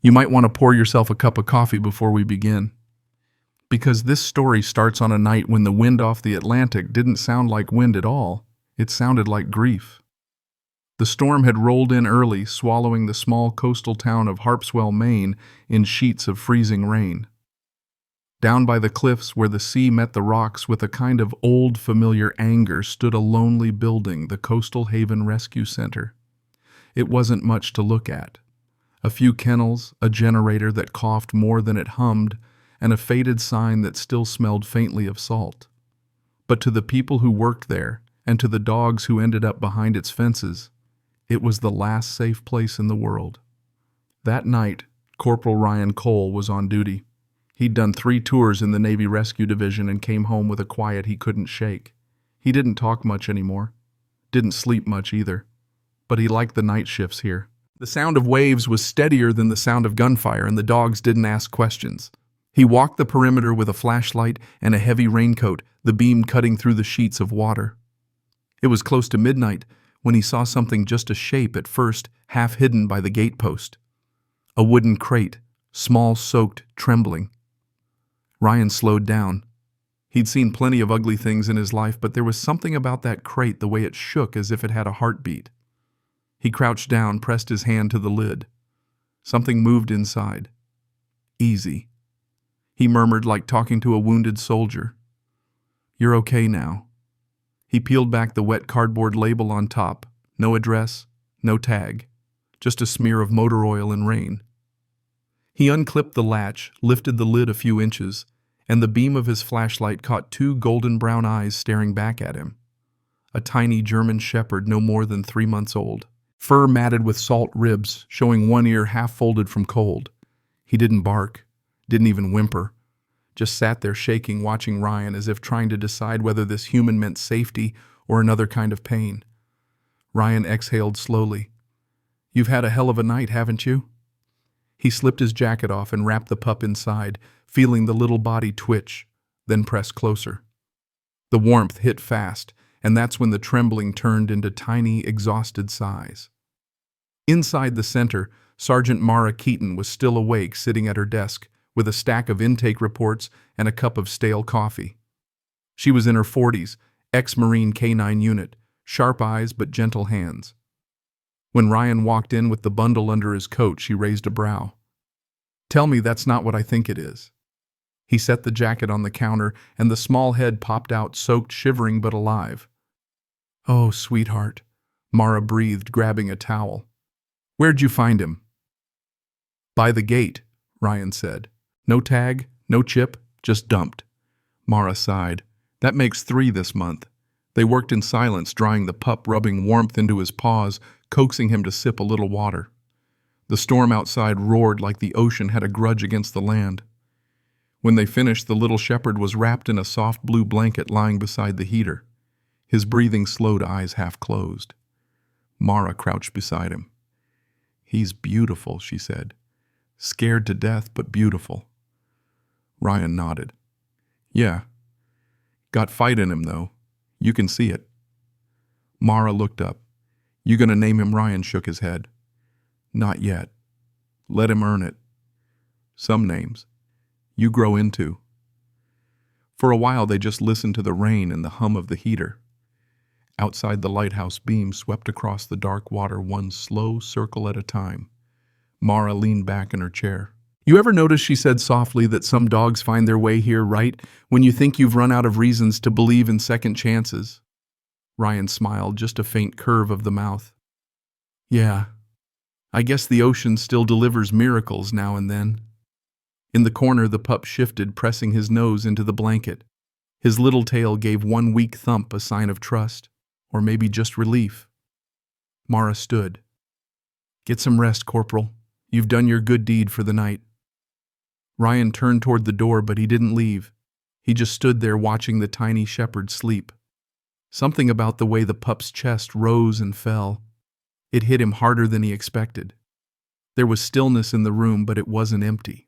You might want to pour yourself a cup of coffee before we begin, because this story starts on a night when the wind off the Atlantic didn't sound like wind at all. It sounded like grief. The storm had rolled in early, swallowing the small coastal town of Harpswell, Maine, in sheets of freezing rain. Down by the cliffs where the sea met the rocks with a kind of old familiar anger stood a lonely building, the Coastal Haven Rescue Center. It wasn't much to look at. A few kennels, a generator that coughed more than it hummed, and a faded sign that still smelled faintly of salt. But to the people who worked there, and to the dogs who ended up behind its fences, it was the last safe place in the world. That night, Corporal Ryan Cole was on duty. He'd done 3 tours in the Navy Rescue Division and came home with a quiet he couldn't shake. He didn't talk much anymore. Didn't sleep much either. But he liked the night shifts here. The sound of waves was steadier than the sound of gunfire, and the dogs didn't ask questions. He walked the perimeter with a flashlight and a heavy raincoat, the beam cutting through the sheets of water. It was close to midnight when he saw something, just a shape at first, half hidden by the gatepost. A wooden crate, small, soaked, trembling. Ryan slowed down. He'd seen plenty of ugly things in his life, but there was something about that crate, the way it shook as if it had a heartbeat. He crouched down, pressed his hand to the lid. Something moved inside. Easy. He murmured, like talking to a wounded soldier. "You're okay now." He peeled back the wet cardboard label on top. No address, no tag. Just a smear of motor oil and rain. He unclipped the latch, lifted the lid a few inches, and the beam of his flashlight caught 2 golden brown eyes staring back at him. A tiny German shepherd no more than 3 months old. Fur matted with salt ribs, showing one ear half folded from cold. He didn't bark, didn't even whimper. Just sat there shaking, watching Ryan as if trying to decide whether this human meant safety or another kind of pain. Ryan exhaled slowly. "You've had a hell of a night, haven't you?" He slipped his jacket off and wrapped the pup inside, feeling the little body twitch, then press closer. The warmth hit fast, and that's when the trembling turned into tiny, exhausted sighs. Inside the center, Sergeant Mara Keaton was still awake, sitting at her desk, with a stack of intake reports and a cup of stale coffee. She was in her 40s, ex-Marine K-9 unit, sharp eyes but gentle hands. When Ryan walked in with the bundle under his coat, she raised a brow. "Tell me that's not what I think it is." He set the jacket on the counter, and the small head popped out, soaked, shivering but alive. "Oh, sweetheart," Mara breathed, grabbing a towel. "Where'd you find him?" "By the gate," Ryan said. "No tag, no chip, just dumped." Mara sighed. "That makes 3 this month." They worked in silence, drying the pup, rubbing warmth into his paws, coaxing him to sip a little water. The storm outside roared like the ocean had a grudge against the land. When they finished, the little shepherd was wrapped in a soft blue blanket lying beside the heater. His breathing slowed, eyes half closed. Mara crouched beside him. "He's beautiful," she said. "Scared to death, but beautiful." Ryan nodded. "Yeah. Got fight in him, though. You can see it." Mara looked up. "You gonna name him Ryan?" Shook his head. "Not yet. Let him earn it. Some names you grow into." For a while they just listened to the rain and the hum of the heater. Outside, the lighthouse beam swept across the dark water, one slow circle at a time. Mara leaned back in her chair. "You ever notice," she said softly, "that some dogs find their way here right when you think you've run out of reasons to believe in second chances?" Ryan smiled, just a faint curve of the mouth. "Yeah. I guess the ocean still delivers miracles now and then." In the corner, the pup shifted, pressing his nose into the blanket. His little tail gave one weak thump, a sign of trust, or maybe just relief. Mara stood. "Get some rest, Corporal. You've done your good deed for the night." Ryan turned toward the door, but he didn't leave. He just stood there watching the tiny shepherd sleep. Something about the way the pup's chest rose and fell. It hit him harder than he expected. There was stillness in the room, but it wasn't empty.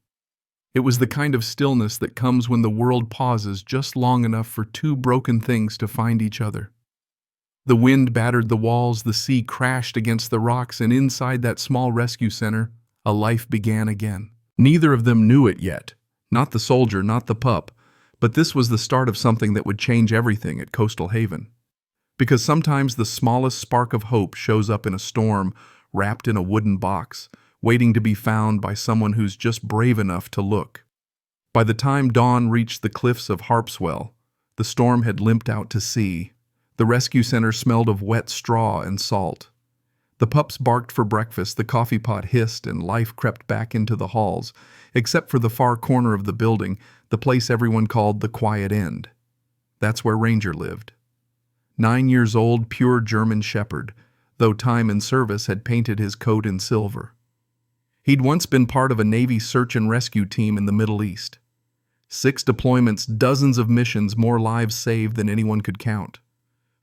It was the kind of stillness that comes when the world pauses just long enough for 2 broken things to find each other. The wind battered the walls, the sea crashed against the rocks, and inside that small rescue center, A life began again. Neither of them knew it yet. Not the soldier, not the pup. But this was the start of something that would change everything at Coastal Haven. Because sometimes the smallest spark of hope shows up in a storm, wrapped in a wooden box, waiting to be found by someone who's just brave enough to look. By the time dawn reached the cliffs of Harpswell, the storm had limped out to sea. The rescue center smelled of wet straw and salt. The pups barked for breakfast, the coffee pot hissed, and life crept back into the halls, except for the far corner of the building, the place everyone called the Quiet End. That's where Ranger lived. 9 years old, pure German shepherd, though time and service had painted his coat in silver. He'd once been part of a Navy search and rescue team in the Middle East. 6 deployments, dozens of missions, more lives saved than anyone could count.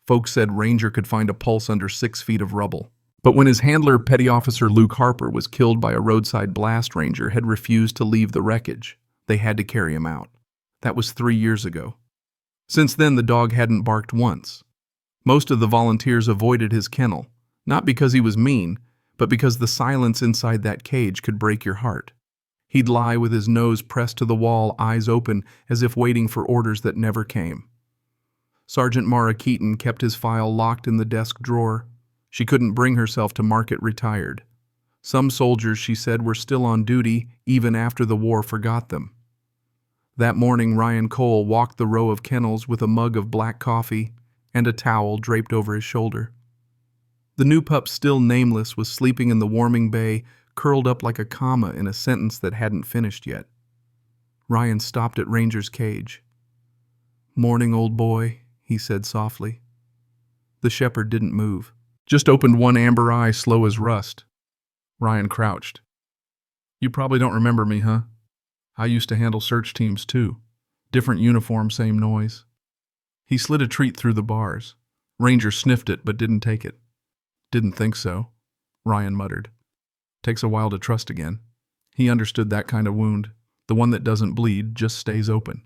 Folks said Ranger could find a pulse under 6 feet of rubble. But when his handler, Petty Officer Luke Harper, was killed by a roadside blast, Ranger had refused to leave the wreckage. They had to carry him out. That was 3 years ago. Since then, the dog hadn't barked once. Most of the volunteers avoided his kennel, not because he was mean, but because the silence inside that cage could break your heart. He'd lie with his nose pressed to the wall, eyes open, as if waiting for orders that never came. Sergeant Mara Keaton kept his file locked in the desk drawer. She couldn't bring herself to mark it retired. Some soldiers, she said, were still on duty even after the war forgot them. That morning, Ryan Cole walked the row of kennels with a mug of black coffee and a towel draped over his shoulder. The new pup, still nameless, was sleeping in the warming bay, curled up like a comma in a sentence that hadn't finished yet. Ryan stopped at Ranger's cage. "Morning, old boy," he said softly. The shepherd didn't move. Just opened one amber eye, slow as rust. Ryan crouched. "You probably don't remember me, huh? I used to handle search teams too. Different uniform, same noise." He slid a treat through the bars. Ranger sniffed it but didn't take it. "Didn't think so," Ryan muttered. "Takes a while to trust again." He understood that kind of wound. The one that doesn't bleed, just stays open.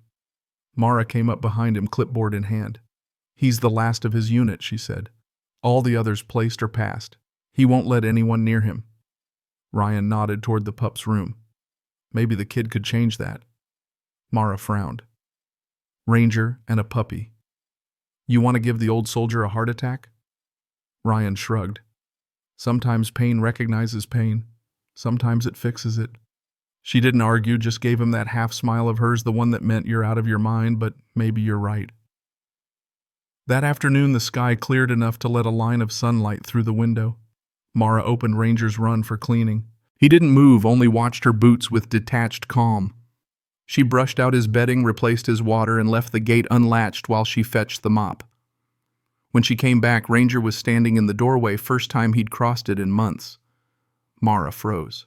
Mara came up behind him, clipboard in hand. "He's the last of his unit," she said. "All the others placed or passed. He won't let anyone near him." Ryan nodded toward the pup's room. Maybe the kid could change that. Mara frowned. "Ranger and a puppy. You want to give the old soldier a heart attack?" Ryan shrugged. "Sometimes pain recognizes pain. Sometimes it fixes it." She didn't argue, just gave him that half smile of hers, the one that meant you're out of your mind, but maybe you're right. That afternoon, the sky cleared enough to let a line of sunlight through the window. Mara opened Ranger's run for cleaning. He didn't move, only watched her boots with detached calm. She brushed out his bedding, replaced his water, and left the gate unlatched while she fetched the mop. When she came back, Ranger was standing in the doorway, first time he'd crossed it in months. Mara froze.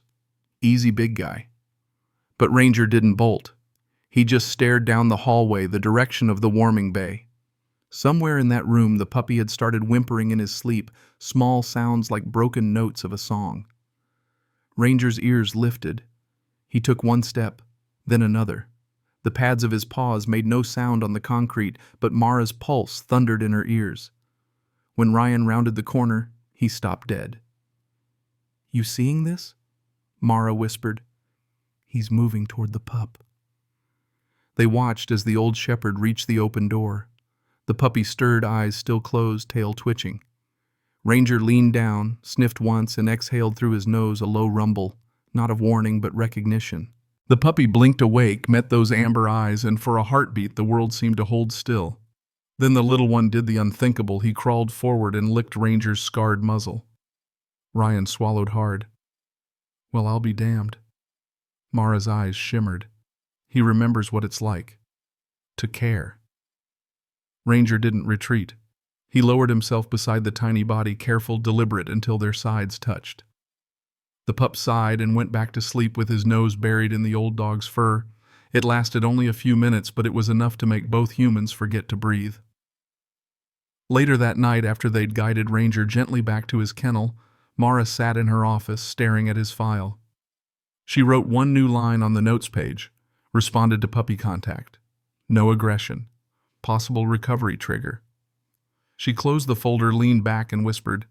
Easy, big guy. But Ranger didn't bolt. He just stared down the hallway, the direction of the warming bay. Somewhere in that room, the puppy had started whimpering in his sleep, small sounds like broken notes of a song. Ranger's ears lifted. He took one step, then another. The pads of his paws made no sound on the concrete, but Mara's pulse thundered in her ears. When Ryan rounded the corner, he stopped dead. "You seeing this?" Mara whispered. "He's moving toward the pup." They watched as the old shepherd reached the open door. The puppy stirred, eyes still closed, tail twitching. Ranger leaned down, sniffed once, and exhaled through his nose a low rumble, not of warning but recognition. The puppy blinked awake, met those amber eyes, and for a heartbeat the world seemed to hold still. Then the little one did the unthinkable. He crawled forward and licked Ranger's scarred muzzle. Ryan swallowed hard. "Well, I'll be damned." Mara's eyes shimmered. He remembers what it's like. To care. Ranger didn't retreat. He lowered himself beside the tiny body, careful, deliberate, until their sides touched. The pup sighed and went back to sleep with his nose buried in the old dog's fur. It lasted only a few minutes, but it was enough to make both humans forget to breathe. Later that night, after they'd guided Ranger gently back to his kennel, Mara sat in her office, staring at his file. She wrote one new line on the notes page, responded to puppy contact. No aggression. Possible recovery trigger. She closed the folder, leaned back, and whispered,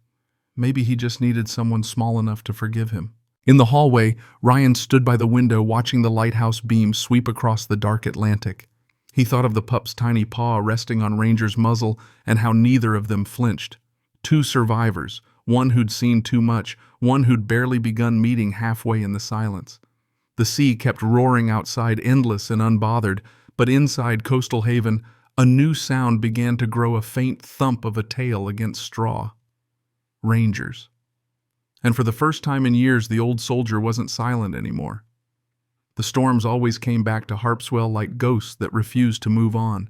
"Maybe he just needed someone small enough to forgive him." In the hallway, Ryan stood by the window watching the lighthouse beam sweep across the dark Atlantic. He thought of the pup's tiny paw resting on Ranger's muzzle and how neither of them flinched. Two survivors, one who'd seen too much, one who'd barely begun meeting halfway in the silence. The sea kept roaring outside, endless and unbothered, but inside Coastal Haven, a new sound began to grow, a faint thump of a tail against straw. Rangers. And for the first time in years, the old soldier wasn't silent anymore. The storms always came back to Harpswell like ghosts that refused to move on.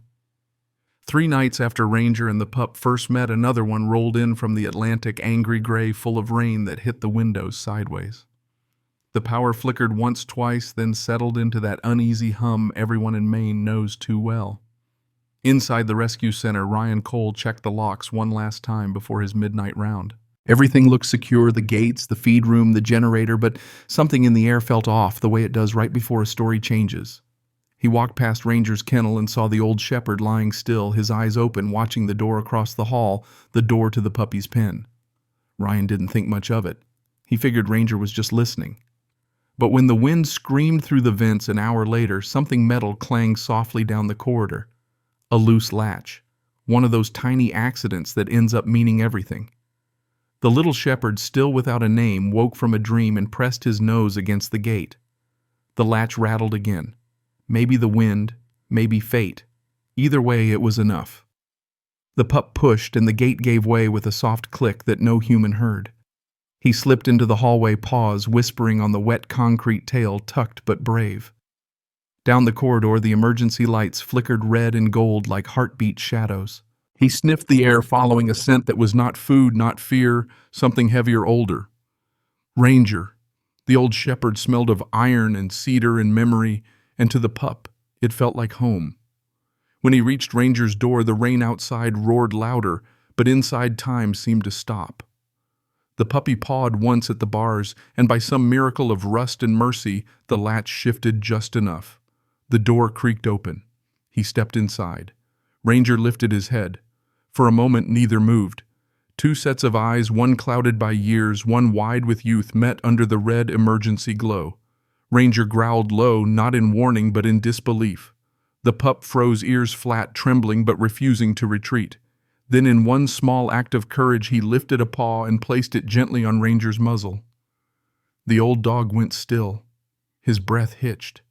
3 nights after Ranger and the pup first met, another one rolled in from the Atlantic, angry gray, full of rain that hit the windows sideways. The power flickered once, twice, then settled into that uneasy hum everyone in Maine knows too well. Inside the rescue center, Ryan Cole checked the locks one last time before his midnight round. Everything looked secure, the gates, the feed room, the generator, but something in the air felt off, the way it does right before a story changes. He walked past Ranger's kennel and saw the old shepherd lying still, his eyes open, watching the door across the hall, the door to the puppy's pen. Ryan didn't think much of it. He figured Ranger was just listening. But when the wind screamed through the vents an hour later, something metal clanged softly down the corridor. A loose latch. One of those tiny accidents that ends up meaning everything. The little shepherd, still without a name, woke from a dream and pressed his nose against the gate. The latch rattled again. Maybe the wind, maybe fate. Either way, it was enough. The pup pushed, and the gate gave way with a soft click that no human heard. He slipped into the hallway, paws whispering on the wet concrete, tail tucked but brave. Down the corridor, the emergency lights flickered red and gold like heartbeat shadows. He sniffed the air, following a scent that was not food, not fear, something heavier, older. Ranger. The old shepherd smelled of iron and cedar and memory, and to the pup, it felt like home. When he reached Ranger's door, the rain outside roared louder, but inside time seemed to stop. The puppy pawed once at the bars, and by some miracle of rust and mercy, the latch shifted just enough. The door creaked open. He stepped inside. Ranger lifted his head. For a moment, neither moved. 2 sets of eyes, one clouded by years, one wide with youth, met under the red emergency glow. Ranger growled low, not in warning but in disbelief. The pup froze, ears flat, trembling but refusing to retreat. Then in one small act of courage, he lifted a paw and placed it gently on Ranger's muzzle. The old dog went still. His breath hitched.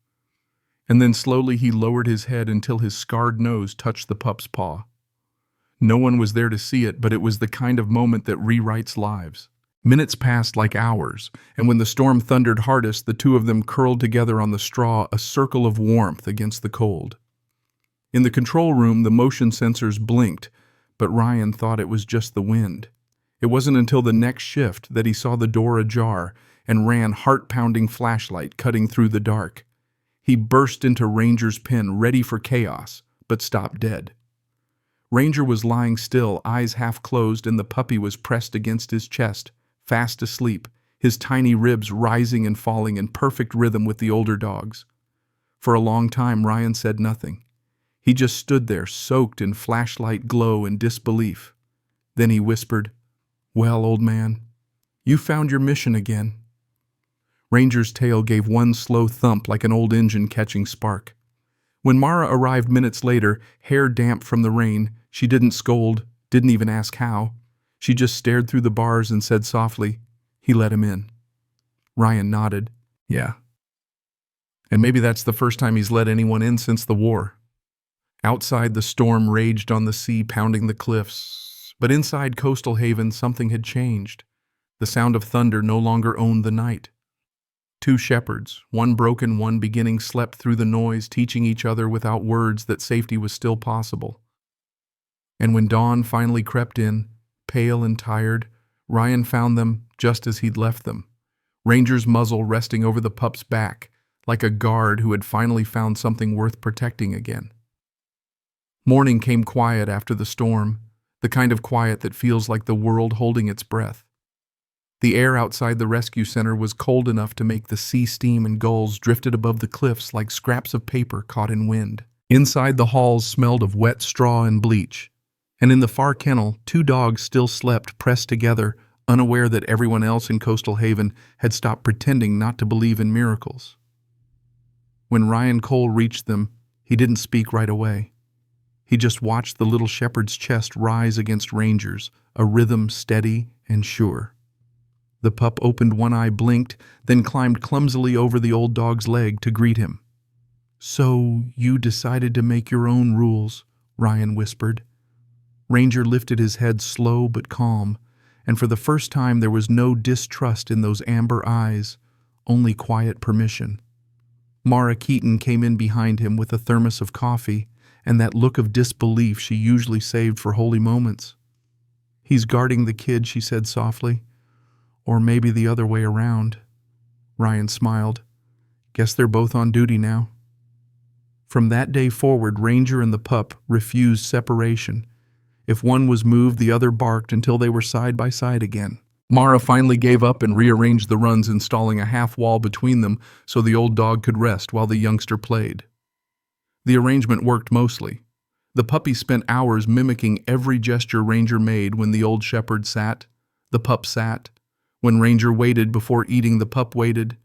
And then slowly he lowered his head until his scarred nose touched the pup's paw. No one was there to see it, but it was the kind of moment that rewrites lives. Minutes passed like hours, and when the storm thundered hardest, the two of them curled together on the straw, a circle of warmth against the cold. In the control room, the motion sensors blinked, but Ryan thought it was just the wind. It wasn't until the next shift that he saw the door ajar and ran, heart-pounding flashlight cutting through the dark. He burst into Ranger's pen, ready for chaos, but stopped dead. Ranger was lying still, eyes half closed, and the puppy was pressed against his chest, fast asleep, his tiny ribs rising and falling in perfect rhythm with the older dog's. For a long time, Ryan said nothing. He just stood there, soaked in flashlight glow and disbelief. Then he whispered, "Well, old man, you found your mission again." Ranger's tail gave one slow thump like an old engine catching spark. When Mara arrived minutes later, hair damp from the rain, she didn't scold, didn't even ask how. She just stared through the bars and said softly, "He let him in." Ryan nodded. "Yeah. And maybe that's the first time he's let anyone in since the war." Outside, the storm raged on the sea, pounding the cliffs. But inside Coastal Haven, something had changed. The sound of thunder no longer owned the night. 2 shepherds, one broken, one beginning, slept through the noise, teaching each other without words that safety was still possible. And when dawn finally crept in, pale and tired, Ryan found them just as he'd left them, Ranger's muzzle resting over the pup's back, like a guard who had finally found something worth protecting again. Morning came quiet after the storm, the kind of quiet that feels like the world holding its breath. The air outside the rescue center was cold enough to make the sea steam, and gulls drifted above the cliffs like scraps of paper caught in wind. Inside, the halls smelled of wet straw and bleach. And in the far kennel, 2 dogs still slept, pressed together, unaware that everyone else in Coastal Haven had stopped pretending not to believe in miracles. When Ryan Cole reached them, he didn't speak right away. He just watched the little shepherd's chest rise against Ranger's, a rhythm steady and sure. The pup opened one eye, blinked, then climbed clumsily over the old dog's leg to greet him. "So you decided to make your own rules," Ryan whispered. Ranger lifted his head, slow but calm, and for the first time there was no distrust in those amber eyes, only quiet permission. Mara Keaton came in behind him with a thermos of coffee and that look of disbelief she usually saved for holy moments. "He's guarding the kid," she said softly. "Or maybe the other way around." Ryan smiled. "Guess they're both on duty now." From that day forward, Ranger and the pup refused separation. If one was moved, the other barked until they were side by side again. Mara finally gave up and rearranged the runs, installing a half wall between them so the old dog could rest while the youngster played. The arrangement worked mostly. The puppy spent hours mimicking every gesture Ranger made. When the old shepherd sat, the pup sat. When Ranger waited before eating, the pup waited.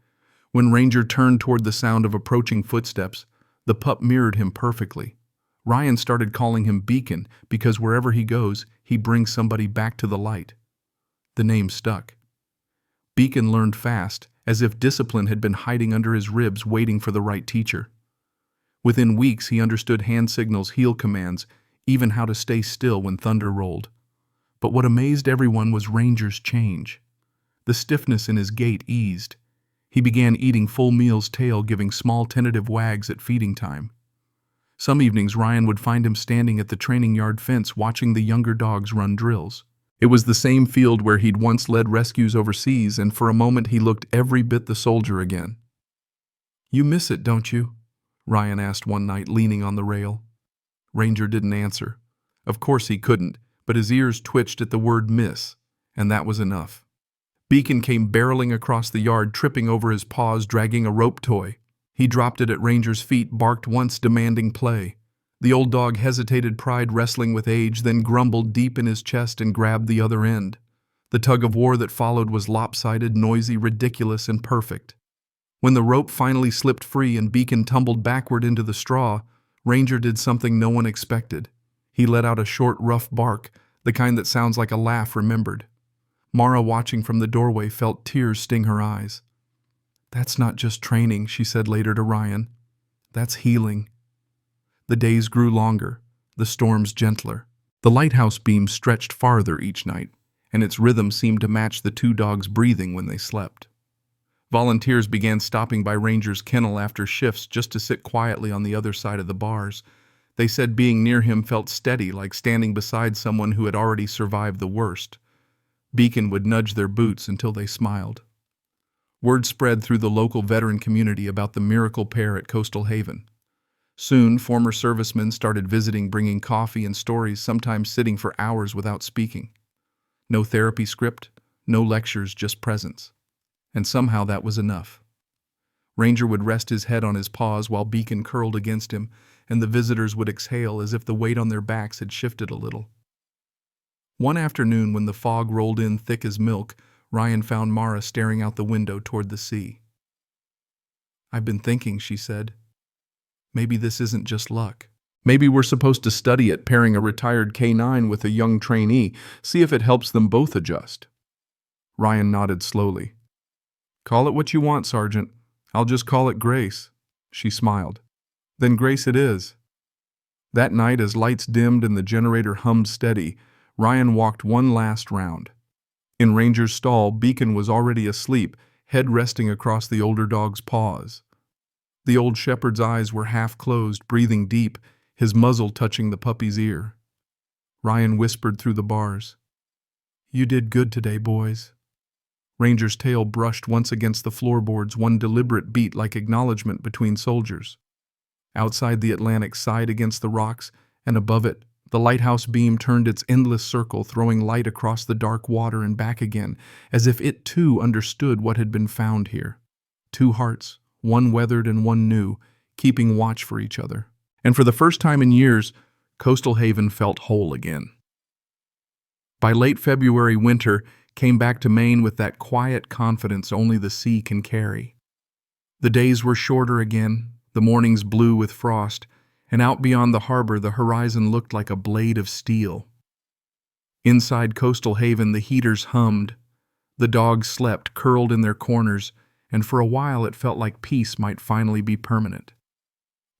When Ranger turned toward the sound of approaching footsteps, the pup mirrored him perfectly. Ryan started calling him Beacon because wherever he goes, he brings somebody back to the light. The name stuck. Beacon learned fast, as if discipline had been hiding under his ribs waiting for the right teacher. Within weeks, he understood hand signals, heel commands, even how to stay still when thunder rolled. But what amazed everyone was Ranger's change. The stiffness in his gait eased. He began eating full meals, tail giving small tentative wags at feeding time. Some evenings, Ryan would find him standing at the training yard fence watching the younger dogs run drills. It was the same field where he'd once led rescues overseas, and for a moment he looked every bit the soldier again. "You miss it, don't you?" Ryan asked one night, leaning on the rail. Ranger didn't answer. Of course he couldn't, but his ears twitched at the word miss, and that was enough. Beacon came barreling across the yard, tripping over his paws, dragging a rope toy. He dropped it at Ranger's feet, barked once, demanding play. The old dog hesitated, pride wrestling with age, then grumbled deep in his chest and grabbed the other end. The tug of war that followed was lopsided, noisy, ridiculous, and perfect. When the rope finally slipped free and Beacon tumbled backward into the straw, Ranger did something no one expected. He let out a short, rough bark, the kind that sounds like a laugh remembered. Mara, watching from the doorway, felt tears sting her eyes. "That's not just training," she said later to Ryan. "That's healing." The days grew longer, the storms gentler. The lighthouse beam stretched farther each night, and its rhythm seemed to match the two dogs' breathing when they slept. Volunteers began stopping by Ranger's kennel after shifts just to sit quietly on the other side of the bars. They said being near him felt steady, like standing beside someone who had already survived the worst. Beacon would nudge their boots until they smiled. Word spread through the local veteran community about the miracle pair at Coastal Haven. Soon, former servicemen started visiting, bringing coffee and stories, sometimes sitting for hours without speaking. No therapy script, no lectures, just presence. And somehow that was enough. Ranger would rest his head on his paws while Beacon curled against him, and the visitors would exhale as if the weight on their backs had shifted a little. One afternoon, when the fog rolled in thick as milk, Ryan found Mara staring out the window toward the sea. "I've been thinking," she said. "Maybe this isn't just luck. Maybe we're supposed to study it, pairing a retired K-9 with a young trainee, see if it helps them both adjust." Ryan nodded slowly. "Call it what you want, Sergeant. I'll just call it grace." She smiled. "Then grace it is." That night, as lights dimmed and the generator hummed steady, Ryan walked one last round. In Ranger's stall, Beacon was already asleep, head resting across the older dog's paws. The old shepherd's eyes were half closed, breathing deep, his muzzle touching the puppy's ear. Ryan whispered through the bars, "You did good today, boys." Ranger's tail brushed once against the floorboards, one deliberate beat like acknowledgement between soldiers. Outside, the Atlantic sighed against the rocks, and above it, the lighthouse beam turned its endless circle, throwing light across the dark water and back again, as if it too understood what had been found here. Two hearts, one weathered and one new, keeping watch for each other. And for the first time in years, Coastal Haven felt whole again. By late February, winter came back to Maine with that quiet confidence only the sea can carry. The days were shorter again, the mornings blue with frost, and out beyond the harbor the horizon looked like a blade of steel. Inside Coastal Haven the heaters hummed, the dogs slept curled in their corners, and for a while it felt like peace might finally be permanent.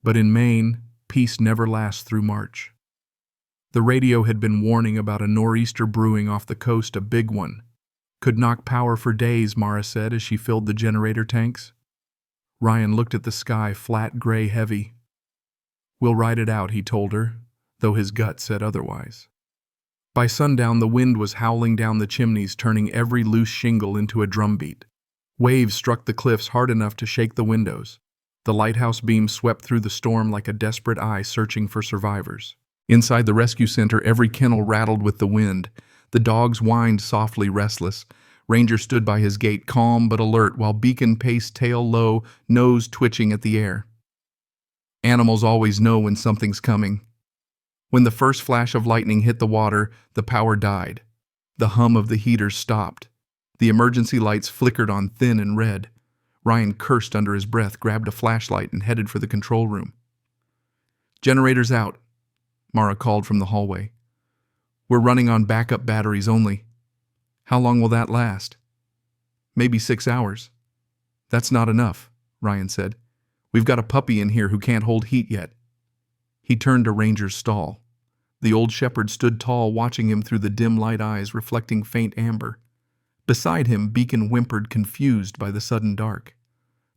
But in Maine, peace never lasts through March. The radio had been warning about a nor'easter brewing off the coast, a big one. Could knock power for days, Mara said as she filled the generator tanks. Ryan looked at the sky, flat, gray, heavy. We'll ride it out, he told her, though his gut said otherwise. By sundown, the wind was howling down the chimneys, turning every loose shingle into a drumbeat. Waves struck the cliffs hard enough to shake the windows. The lighthouse beam swept through the storm like a desperate eye searching for survivors. Inside the rescue center, every kennel rattled with the wind. The dogs whined softly, restless. Ranger stood by his gate, calm but alert, while Beacon paced tail low, nose twitching at the air. Animals always know when something's coming. When the first flash of lightning hit the water, the power died. The hum of the heaters stopped. The emergency lights flickered on thin and red. Ryan cursed under his breath, grabbed a flashlight, and headed for the control room. "Generators out," Mara called from the hallway. "We're running on backup batteries only." "How long will that last?" "Maybe 6 hours." "That's not enough," Ryan said. "We've got a puppy in here who can't hold heat yet." He turned to Ranger's stall. The old shepherd stood tall, watching him through the dim light eyes reflecting faint amber. Beside him, Beacon whimpered, confused by the sudden dark.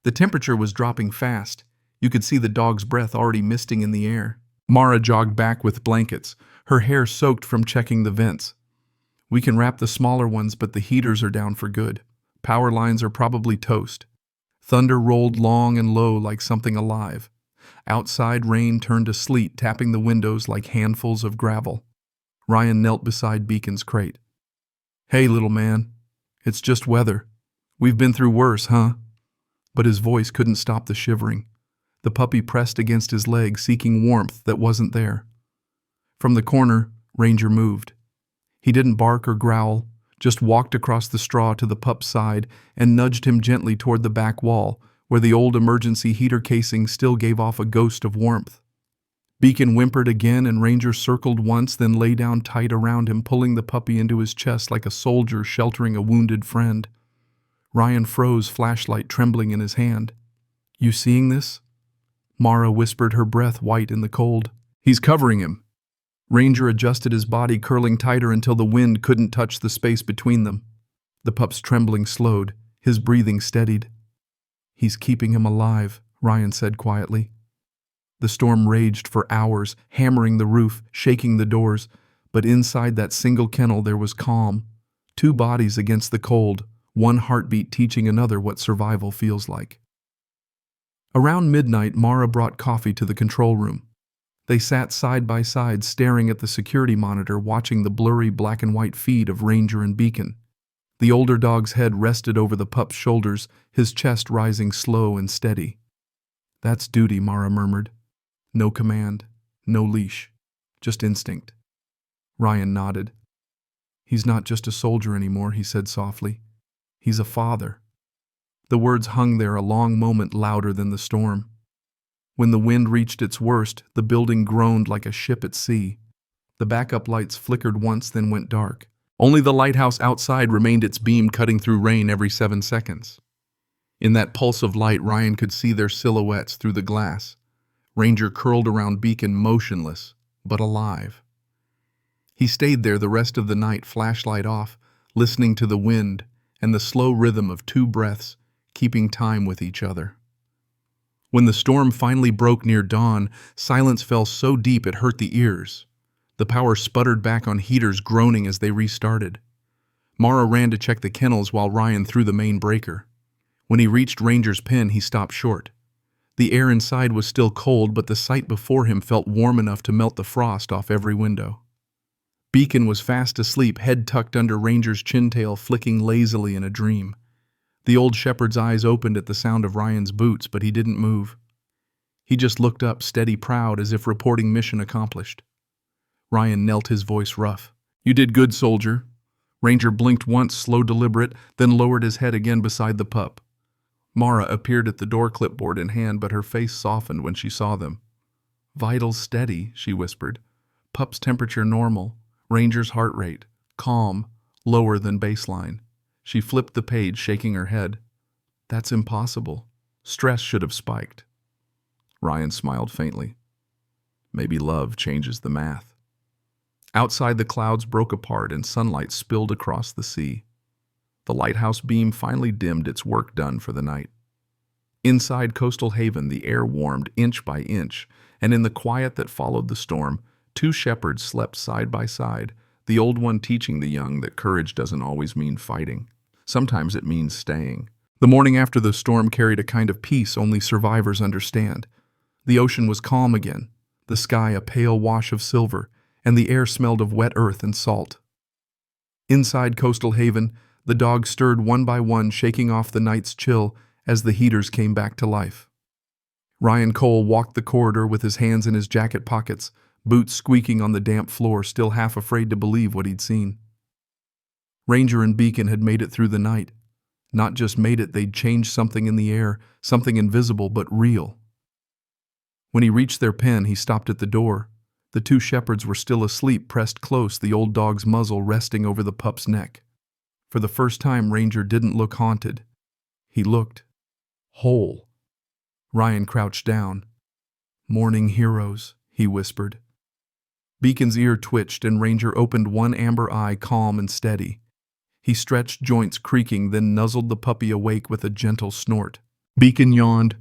The temperature was dropping fast. You could see the dog's breath already misting in the air. Mara jogged back with blankets, her hair soaked from checking the vents. "We can wrap the smaller ones, but the heaters are down for good. Power lines are probably toast." Thunder rolled long and low like something alive. Outside, rain turned to sleet, tapping the windows like handfuls of gravel. Ryan knelt beside Beacon's crate. "Hey, little man. It's just weather. We've been through worse, huh?" But his voice couldn't stop the shivering. The puppy pressed against his leg, seeking warmth that wasn't there. From the corner, Ranger moved. He didn't bark or growl, just walked across the straw to the pup's side and nudged him gently toward the back wall, where the old emergency heater casing still gave off a ghost of warmth. Beacon whimpered again, and Ranger circled once, then lay down tight around him, pulling the puppy into his chest like a soldier sheltering a wounded friend. Ryan froze, flashlight trembling in his hand. "You seeing this?" Mara whispered, her breath white in the cold. "He's covering him." Ranger adjusted his body, curling tighter until the wind couldn't touch the space between them. The pup's trembling slowed, his breathing steadied. "He's keeping him alive," Ryan said quietly. The storm raged for hours, hammering the roof, shaking the doors, but inside that single kennel there was calm. 2 bodies against the cold, one heartbeat teaching another what survival feels like. Around midnight, Mara brought coffee to the control room. They sat side by side, staring at the security monitor, watching the blurry black and white feed of Ranger and Beacon. The older dog's head rested over the pup's shoulders, his chest rising slow and steady. "That's duty," Mara murmured. "No command, no leash, just instinct." Ryan nodded. "He's not just a soldier anymore," he said softly. "He's a father." The words hung there a long moment, louder than the storm. When the wind reached its worst, the building groaned like a ship at sea. The backup lights flickered once, then went dark. Only the lighthouse outside remained, its beam cutting through rain every 7 seconds. In that pulse of light, Ryan could see their silhouettes through the glass. Ranger curled around Beacon, motionless, but alive. He stayed there the rest of the night, flashlight off, listening to the wind and the slow rhythm of 2 breaths, keeping time with each other. When the storm finally broke near dawn, silence fell so deep it hurt the ears. The power sputtered back on heaters, groaning as they restarted. Mara ran to check the kennels while Ryan threw the main breaker. When he reached Ranger's pen, he stopped short. The air inside was still cold, but the sight before him felt warm enough to melt the frost off every window. Beacon was fast asleep, head tucked under Ranger's chintail, flicking lazily in a dream. The old shepherd's eyes opened at the sound of Ryan's boots, but he didn't move. He just looked up, steady, proud, as if reporting mission accomplished. Ryan knelt, his voice rough. "You did good, soldier. Ranger blinked once, slow, deliberate, then lowered his head again beside the pup. Mara appeared at the door, clipboard in hand, but her face softened when she saw them. "Vitals steady," she whispered. "Pup's temperature normal. Ranger's heart rate calm, lower than baseline." She flipped the page, shaking her head. "That's impossible. Stress should have spiked." Ryan smiled faintly. "Maybe love changes the math." Outside, the clouds broke apart and sunlight spilled across the sea. The lighthouse beam finally dimmed, its work done for the night. Inside Coastal Haven, the air warmed inch by inch, and in the quiet that followed the storm, two shepherds slept side by side, the old one teaching the young that courage doesn't always mean fighting. Sometimes it means staying. The morning after the storm carried a kind of peace only survivors understand. The ocean was calm again, the sky a pale wash of silver, and the air smelled of wet earth and salt. Inside Coastal Haven, the dogs stirred one by one, shaking off the night's chill as the heaters came back to life. Ryan Cole walked the corridor with his hands in his jacket pockets, boots squeaking on the damp floor, still half afraid to believe what he'd seen. Ranger and Beacon had made it through the night. Not just made it, they'd changed something in the air, something invisible but real. When he reached their pen, he stopped at the door. The two shepherds were still asleep, pressed close, the old dog's muzzle resting over the pup's neck. For the first time, Ranger didn't look haunted. He looked whole. Ryan crouched down. "Morning heroes," he whispered. Beacon's ear twitched and Ranger opened one amber eye, calm and steady. He stretched, joints creaking, then nuzzled the puppy awake with a gentle snort. Beacon yawned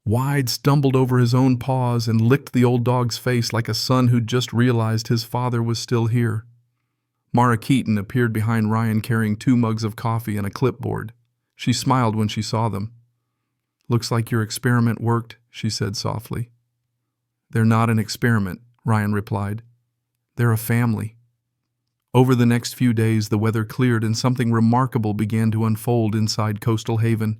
wide, stumbled over his own paws, and licked the old dog's face like a son who'd just realized his father was still here. Mara Keaton appeared behind Ryan carrying 2 mugs of coffee and a clipboard. She smiled when she saw them. "Looks like your experiment worked," she said softly. "They're not an experiment," Ryan replied. "They're a family." Over the next few days, the weather cleared and something remarkable began to unfold inside Coastal Haven.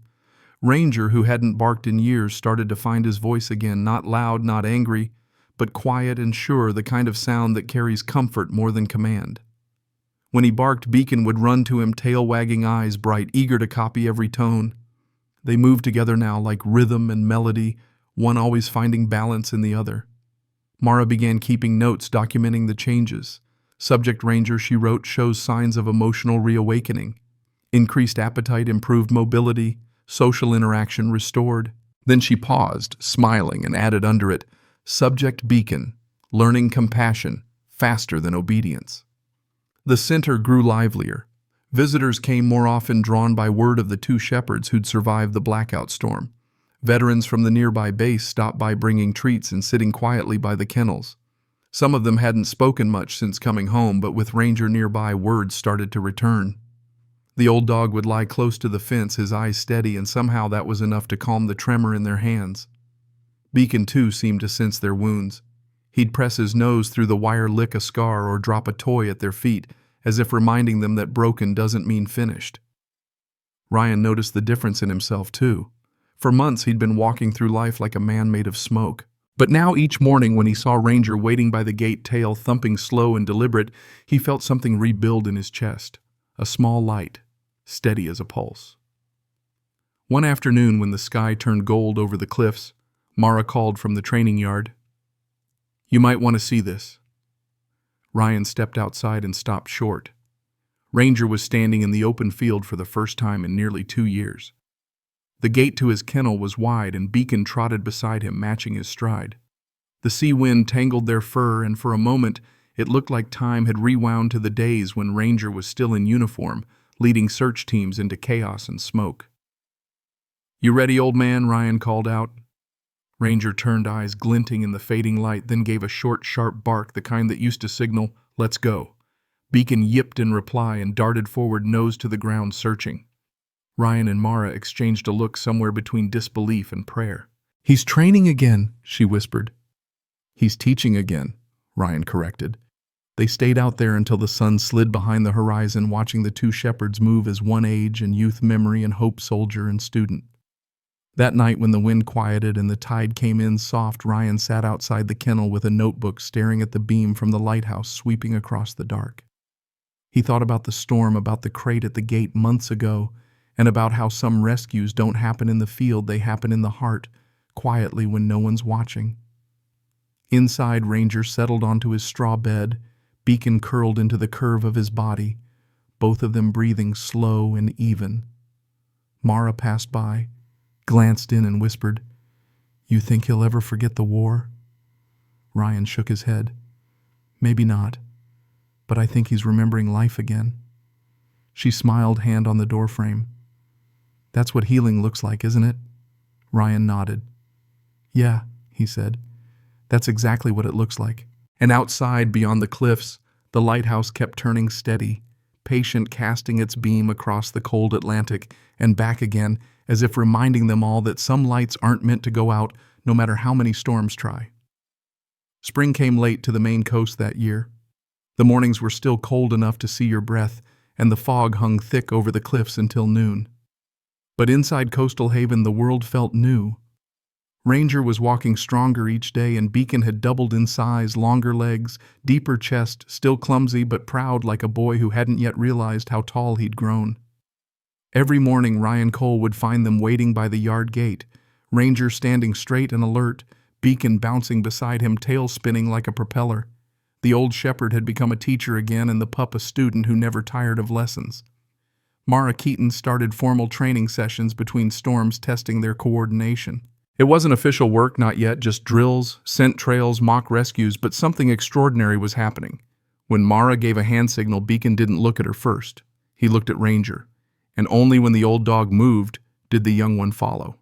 Ranger, who hadn't barked in years, started to find his voice again, not loud, not angry, but quiet and sure, the kind of sound that carries comfort more than command. When he barked, Beacon would run to him, tail wagging, eyes bright, eager to copy every tone. They moved together now like rhythm and melody, one always finding balance in the other. Mara began keeping notes, documenting the changes. Subject Ranger, she wrote, shows signs of emotional reawakening. Increased appetite, improved mobility, social interaction restored. Then she paused, smiling, and added under it, Subject Beacon, learning compassion, faster than obedience. The center grew livelier. Visitors came more often, drawn by word of the 2 shepherds who'd survived the blackout storm. Veterans from the nearby base stopped by, bringing treats and sitting quietly by the kennels. Some of them hadn't spoken much since coming home, but with Ranger nearby, words started to return. The old dog would lie close to the fence, his eyes steady, and somehow that was enough to calm the tremor in their hands. Beacon, too, seemed to sense their wounds. He'd press his nose through the wire, lick a scar, or drop a toy at their feet, as if reminding them that broken doesn't mean finished. Ryan noticed the difference in himself, too. For months, he'd been walking through life like a man made of smoke. But now each morning when he saw Ranger waiting by the gate, tail thumping slow and deliberate, he felt something rebuild in his chest. A small light, steady as a pulse. One afternoon when the sky turned gold over the cliffs, Mara called from the training yard. "You might want to see this." Ryan stepped outside and stopped short. Ranger was standing in the open field for the first time in nearly 2 years. The gate to his kennel was wide, and Beacon trotted beside him, matching his stride. The sea wind tangled their fur, and for a moment it looked like time had rewound to the days when Ranger was still in uniform, leading search teams into chaos and smoke. "You ready, old man?" Ryan called out. Ranger turned, eyes glinting in the fading light, then gave a short, sharp bark, the kind that used to signal, "Let's go." Beacon yipped in reply and darted forward, nose to the ground, searching. Ryan and Mara exchanged a look somewhere between disbelief and prayer. "He's training again," she whispered. "He's teaching again," Ryan corrected. They stayed out there until the sun slid behind the horizon, watching the 2 shepherds move as one, age and youth, memory and hope, soldier and student. That night, when the wind quieted and the tide came in soft, Ryan sat outside the kennel with a notebook, staring at the beam from the lighthouse sweeping across the dark. He thought about the storm, about the crate at the gate months ago, and about how some rescues don't happen in the field, they happen in the heart, quietly when no one's watching. Inside, Ranger settled onto his straw bed, Beacon curled into the curve of his body, both of them breathing slow and even. Mara passed by, glanced in and whispered, "You think he'll ever forget the war?" Ryan shook his head. "Maybe not, but I think he's remembering life again." She smiled, hand on the doorframe. "That's what healing looks like, isn't it?" Ryan nodded. "Yeah," he said. "That's exactly what it looks like." And outside, beyond the cliffs, the lighthouse kept turning steady, patient, casting its beam across the cold Atlantic and back again, as if reminding them all that some lights aren't meant to go out no matter how many storms try. Spring came late to the Maine coast that year. The mornings were still cold enough to see your breath, and the fog hung thick over the cliffs until noon. But inside Coastal Haven, the world felt new. Ranger was walking stronger each day, and Beacon had doubled in size, longer legs, deeper chest, still clumsy but proud like a boy who hadn't yet realized how tall he'd grown. Every morning, Ryan Cole would find them waiting by the yard gate, Ranger standing straight and alert, Beacon bouncing beside him, tail spinning like a propeller. The old shepherd had become a teacher again, and the pup a student who never tired of lessons. Mara Keaton started formal training sessions between storms, testing their coordination. It wasn't official work, not yet, just drills, scent trails, mock rescues, but something extraordinary was happening. When Mara gave a hand signal, Beacon didn't look at her first. He looked at Ranger, and only when the old dog moved did the young one follow.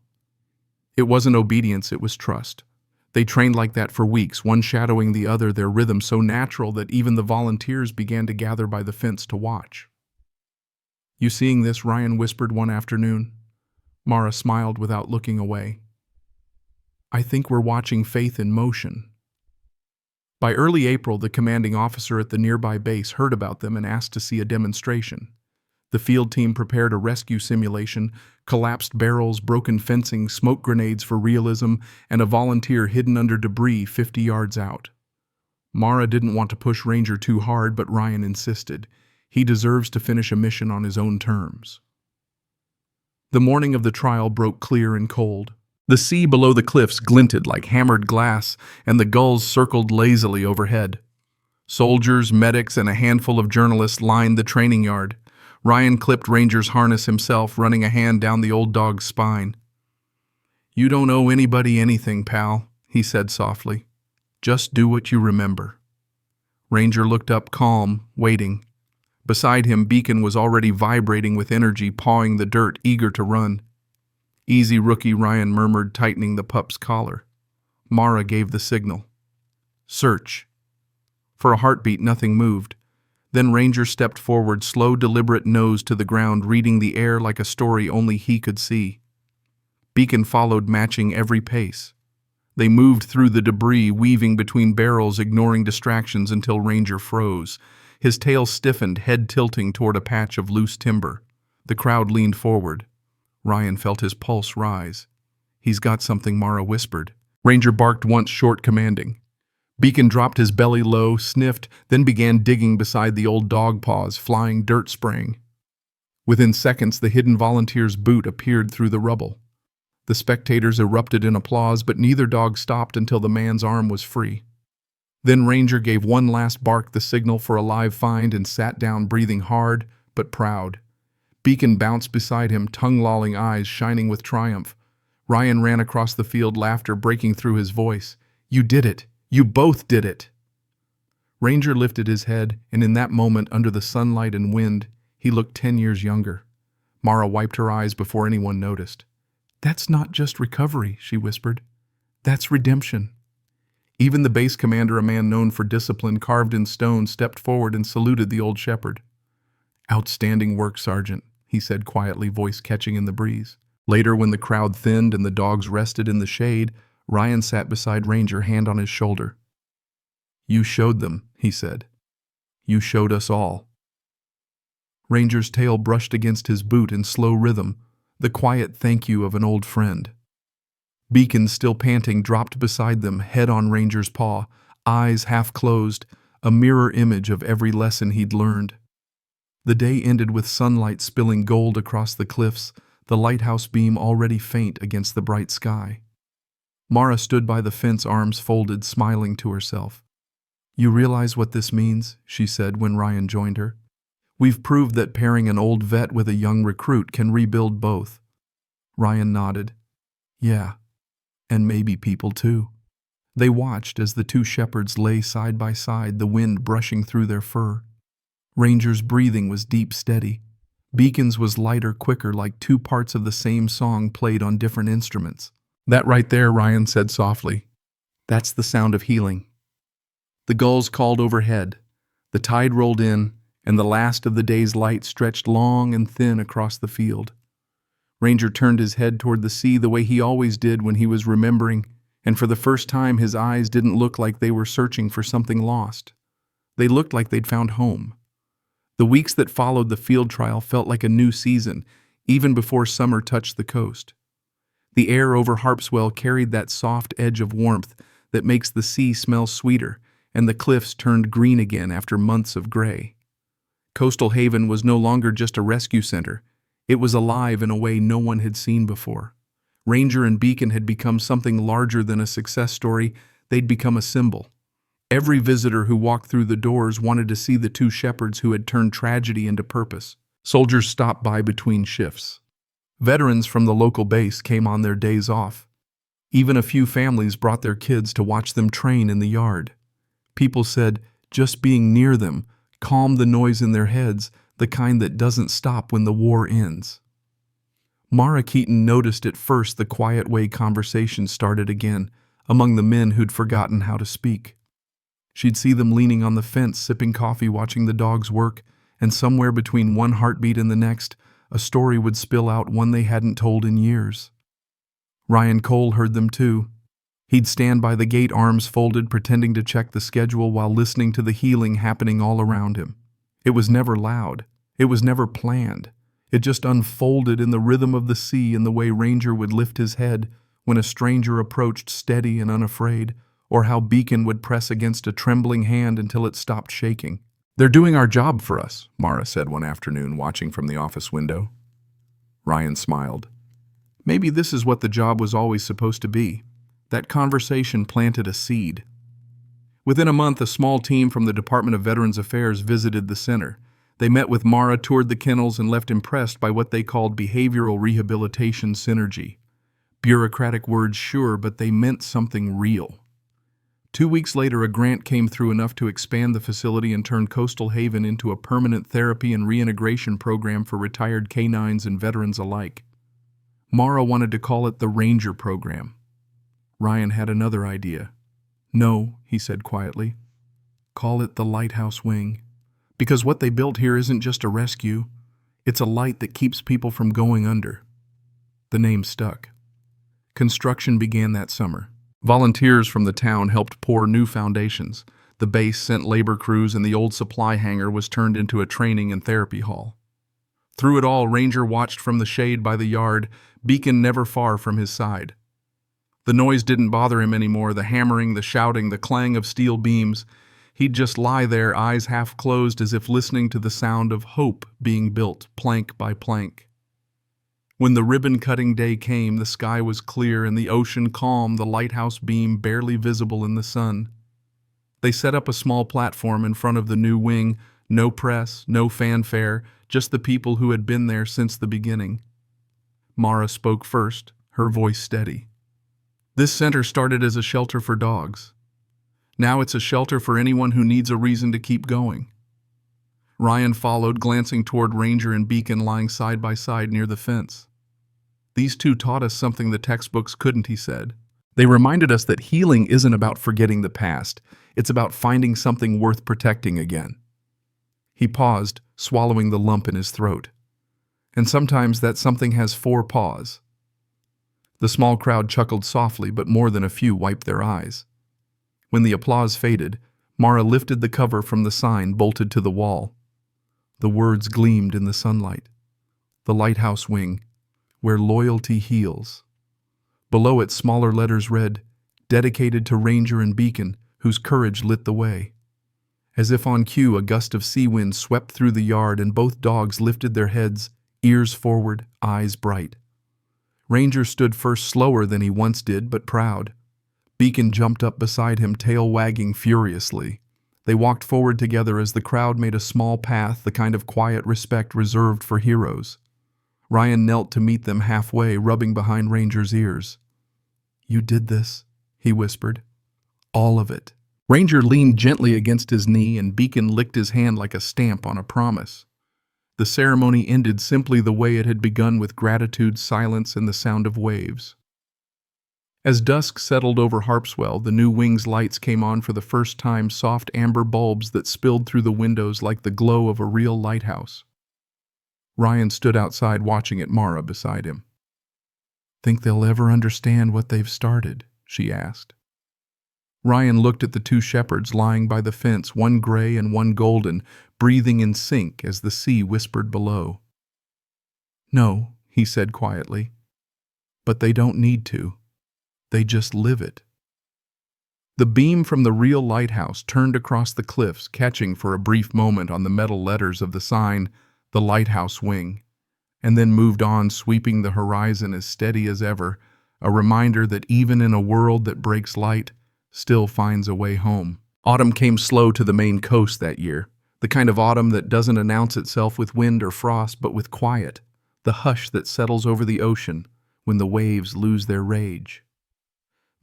It wasn't obedience, it was trust. They trained like that for weeks, one shadowing the other, their rhythm so natural that even the volunteers began to gather by the fence to watch. "You seeing this?" Ryan whispered one afternoon. Mara smiled without looking away. "I think we're watching faith in motion." By early April, the commanding officer at the nearby base heard about them and asked to see a demonstration. The field team prepared a rescue simulation, collapsed barrels, broken fencing, smoke grenades for realism, and a volunteer hidden under debris 50 yards out. Mara didn't want to push Ranger too hard, but Ryan insisted. He deserves to finish a mission on his own terms. The morning of the trial broke clear and cold. The sea below the cliffs glinted like hammered glass, and the gulls circled lazily overhead. Soldiers, medics, and a handful of journalists lined the training yard. Ryan clipped Ranger's harness himself, running a hand down the old dog's spine. "You don't owe anybody anything, pal," he said softly. "Just do what you remember." Ranger looked up, calm, waiting. Beside him, Beacon was already vibrating with energy, pawing the dirt, eager to run. "Easy, rookie," Ryan murmured, tightening the pup's collar. Mara gave the signal. "Search." For a heartbeat, nothing moved. Then Ranger stepped forward, slow, deliberate, nose to the ground, reading the air like a story only he could see. Beacon followed, matching every pace. They moved through the debris, weaving between barrels, ignoring distractions until Ranger froze. His tail stiffened, head tilting toward a patch of loose timber. The crowd leaned forward. Ryan felt his pulse rise. "He's got something," Mara whispered. Ranger barked once, short, commanding. Beacon dropped his belly low, sniffed, then began digging beside the old dog paws, flying dirt spraying. Within seconds, the hidden volunteer's boot appeared through the rubble. The spectators erupted in applause, but neither dog stopped until the man's arm was free. Then Ranger gave one last bark, the signal for a live find, and sat down, breathing hard but proud. Beacon bounced beside him, tongue-lolling eyes shining with triumph. Ryan ran across the field, laughter breaking through his voice. "You did it! You both did it!" Ranger lifted his head, and in that moment, under the sunlight and wind, he looked 10 years younger. Mara wiped her eyes before anyone noticed. "That's not just recovery," she whispered. "That's redemption." Even the base commander, a man known for discipline carved in stone, stepped forward and saluted the old shepherd. "Outstanding work, Sergeant," he said quietly, voice catching in the breeze. Later, when the crowd thinned and the dogs rested in the shade, Ryan sat beside Ranger, hand on his shoulder. "You showed them," he said. "You showed us all." Ranger's tail brushed against his boot in slow rhythm, the quiet thank you of an old friend. Beacon, still panting, dropped beside them, head on Ranger's paw, eyes half closed, a mirror image of every lesson he'd learned. The day ended with sunlight spilling gold across the cliffs, the lighthouse beam already faint against the bright sky. Mara stood by the fence, arms folded, smiling to herself. "You realize what this means?" she said when Ryan joined her. "We've proved that pairing an old vet with a young recruit can rebuild both." Ryan nodded. "Yeah, and maybe people too." They watched as the two shepherds lay side by side, the wind brushing through their fur. Ranger's breathing was deep, steady. Beacon's was lighter, quicker, like two parts of the same song played on different instruments. "That right there," Ryan said softly. "That's the sound of healing." The gulls called overhead. The tide rolled in, and the last of the day's light stretched long and thin across the field. Ranger turned his head toward the sea the way he always did when he was remembering, and for the first time his eyes didn't look like they were searching for something lost. They looked like they'd found home. The weeks that followed the field trial felt like a new season, even before summer touched the coast. The air over Harpswell carried that soft edge of warmth that makes the sea smell sweeter, and the cliffs turned green again after months of gray. Coastal Haven was no longer just a rescue center. It was alive in a way no one had seen before. Ranger and Beacon had become something larger than a success story. They'd become a symbol. Every visitor who walked through the doors wanted to see the two shepherds who had turned tragedy into purpose. Soldiers stopped by between shifts. Veterans from the local base came on their days off. Even a few families brought their kids to watch them train in the yard. People said just being near them calmed the noise in their heads, the kind that doesn't stop when the war ends. Mara Keaton noticed at first the quiet way conversation started again among the men who'd forgotten how to speak. She'd see them leaning on the fence, sipping coffee, watching the dogs work, and somewhere between one heartbeat and the next, a story would spill out, one they hadn't told in years. Ryan Cole heard them too. He'd stand by the gate, arms folded, pretending to check the schedule while listening to the healing happening all around him. It was never loud. It was never planned. It just unfolded in the rhythm of the sea, and the way Ranger would lift his head when a stranger approached, steady and unafraid, or how Beacon would press against a trembling hand until it stopped shaking. "They're doing our job for us," Mara said one afternoon, watching from the office window. Ryan smiled. Maybe this is what the job was always supposed to be. That conversation planted a seed. Within a month, a small team from the Department of Veterans Affairs visited the center. They met with Mara, toured the kennels, and left impressed by what they called behavioral rehabilitation synergy. Bureaucratic words, sure, but they meant something real. 2 weeks later, a grant came through enough to expand the facility and turn Coastal Haven into a permanent therapy and reintegration program for retired canines and veterans alike. Mara wanted to call it the Ranger Program. Ryan had another idea. "No," he said quietly. "Call it the Lighthouse Wing. Because what they built here isn't just a rescue. It's a light that keeps people from going under." The name stuck. Construction began that summer. Volunteers from the town helped pour new foundations. The base sent labor crews, and the old supply hangar was turned into a training and therapy hall. Through it all, Ranger watched from the shade by the yard, Beacon never far from his side. The noise didn't bother him anymore, the hammering, the shouting, the clang of steel beams. He'd just lie there, eyes half closed, as if listening to the sound of hope being built, plank by plank. When the ribbon-cutting day came, the sky was clear and the ocean calm, the lighthouse beam barely visible in the sun. They set up a small platform in front of the new wing, no press, no fanfare, just the people who had been there since the beginning. Mara spoke first, her voice steady. "This center started as a shelter for dogs. Now it's a shelter for anyone who needs a reason to keep going." Ryan followed, glancing toward Ranger and Beacon lying side by side near the fence. "These two taught us something the textbooks couldn't," he said. "They reminded us that healing isn't about forgetting the past. It's about finding something worth protecting again." He paused, swallowing the lump in his throat. "And sometimes that something has 4 paws." The small crowd chuckled softly, but more than a few wiped their eyes. When the applause faded, Mara lifted the cover from the sign bolted to the wall. The words gleamed in the sunlight. "The Lighthouse Wing, where loyalty heals." Below it, smaller letters read, "Dedicated to Ranger and Beacon, whose courage lit the way." As if on cue, a gust of sea wind swept through the yard and both dogs lifted their heads, ears forward, eyes bright. Ranger stood first, slower than he once did, but proud. Beacon jumped up beside him, tail wagging furiously. They walked forward together as the crowd made a small path, the kind of quiet respect reserved for heroes. Ryan knelt to meet them halfway, rubbing behind Ranger's ears. "You did this," he whispered. "All of it." Ranger leaned gently against his knee, and Beacon licked his hand like a stamp on a promise. The ceremony ended simply the way it had begun, with gratitude, silence, and the sound of waves. As dusk settled over Harpswell, the new wing's lights came on for the first time, soft amber bulbs that spilled through the windows like the glow of a real lighthouse. Ryan stood outside watching it, Mara beside him. "Think they'll ever understand what they've started?" she asked. Ryan looked at the two shepherds lying by the fence, one gray and one golden, breathing in sync as the sea whispered below. "No," he said quietly, "but they don't need to. They just live it." The beam from the real lighthouse turned across the cliffs, catching for a brief moment on the metal letters of the sign, "The Lighthouse Wing," and then moved on, sweeping the horizon as steady as ever, a reminder that even in a world that breaks light, still finds a way home. Autumn came slow to the Maine coast that year, the kind of autumn that doesn't announce itself with wind or frost, but with quiet, the hush that settles over the ocean when the waves lose their rage.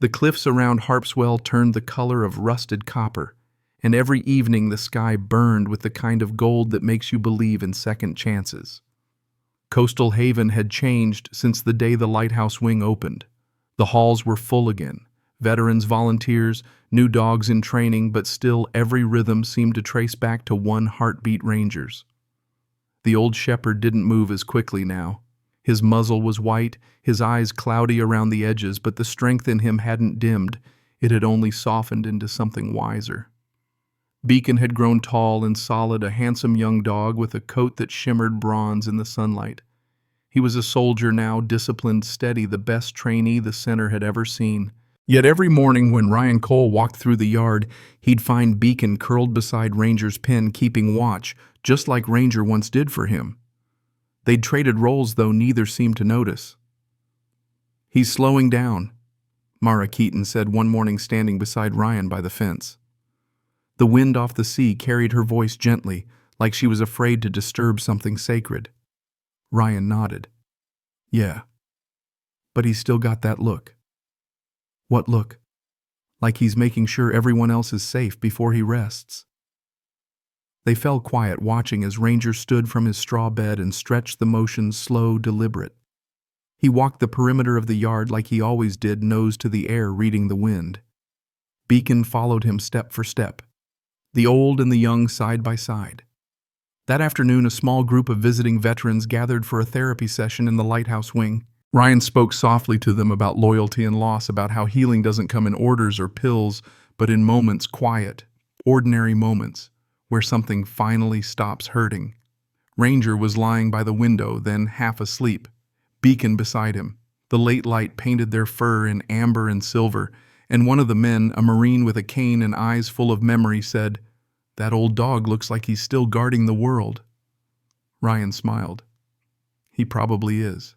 The cliffs around Harpswell turned the color of rusted copper, and every evening the sky burned with the kind of gold that makes you believe in second chances. Coastal Haven had changed since the day the Lighthouse Wing opened. The halls were full again. Veterans, volunteers, new dogs in training, but still every rhythm seemed to trace back to one heartbeat: Ranger's. The old shepherd didn't move as quickly now. His muzzle was white, his eyes cloudy around the edges, but the strength in him hadn't dimmed. It had only softened into something wiser. Beacon had grown tall and solid, a handsome young dog with a coat that shimmered bronze in the sunlight. He was a soldier now, disciplined, steady, the best trainee the center had ever seen. Yet every morning when Ryan Cole walked through the yard, he'd find Beacon curled beside Ranger's pen, keeping watch, just like Ranger once did for him. They'd traded roles, though neither seemed to notice. "He's slowing down," Mara Keaton said one morning, standing beside Ryan by the fence. The wind off the sea carried her voice gently, like she was afraid to disturb something sacred. Ryan nodded. "Yeah. But he's still got that look." "What look?" "Like he's making sure everyone else is safe before he rests." They fell quiet, watching as Ranger stood from his straw bed and stretched the motions slow, deliberate. He walked the perimeter of the yard like he always did, nose to the air, reading the wind. Beacon followed him step for step, the old and the young side by side. That afternoon, a small group of visiting veterans gathered for a therapy session in the Lighthouse Wing. Ryan spoke softly to them about loyalty and loss, about how healing doesn't come in orders or pills, but in moments, quiet, ordinary moments, where something finally stops hurting. Ranger was lying by the window, then half asleep, Beacon beside him. The late light painted their fur in amber and silver, and one of the men, a Marine with a cane and eyes full of memory, said, "That old dog looks like he's still guarding the world." Ryan smiled. "He probably is."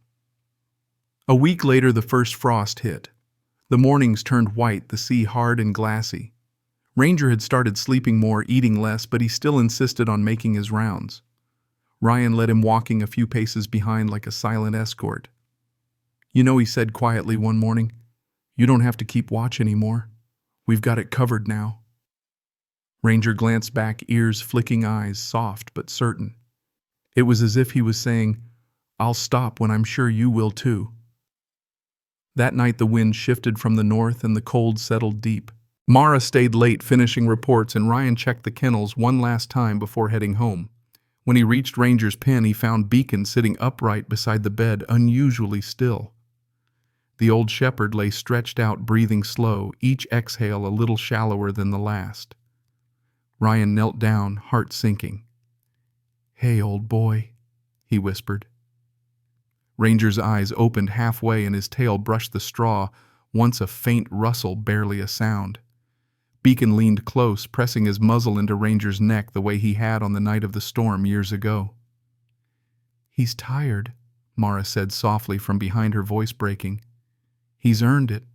A week later, the first frost hit. The mornings turned white, the sea hard and glassy. Ranger had started sleeping more, eating less, but he still insisted on making his rounds. Ryan led him, walking a few paces behind like a silent escort. "You know," he said quietly one morning, "you don't have to keep watch anymore. We've got it covered now." Ranger glanced back, ears flicking, eyes soft but certain. It was as if he was saying, "I'll stop when I'm sure you will too." That night the wind shifted from the north and the cold settled deep. Mara stayed late, finishing reports, and Ryan checked the kennels one last time before heading home. When he reached Ranger's pen, he found Beacon sitting upright beside the bed, unusually still. The old shepherd lay stretched out, breathing slow, each exhale a little shallower than the last. Ryan knelt down, heart sinking. "Hey, old boy," he whispered. Ranger's eyes opened halfway and his tail brushed the straw, once a faint rustle, barely a sound. Beacon leaned close, pressing his muzzle into Ranger's neck the way he had on the night of the storm years ago. "He's tired," Mara said softly from behind, her voice breaking. "He's earned it."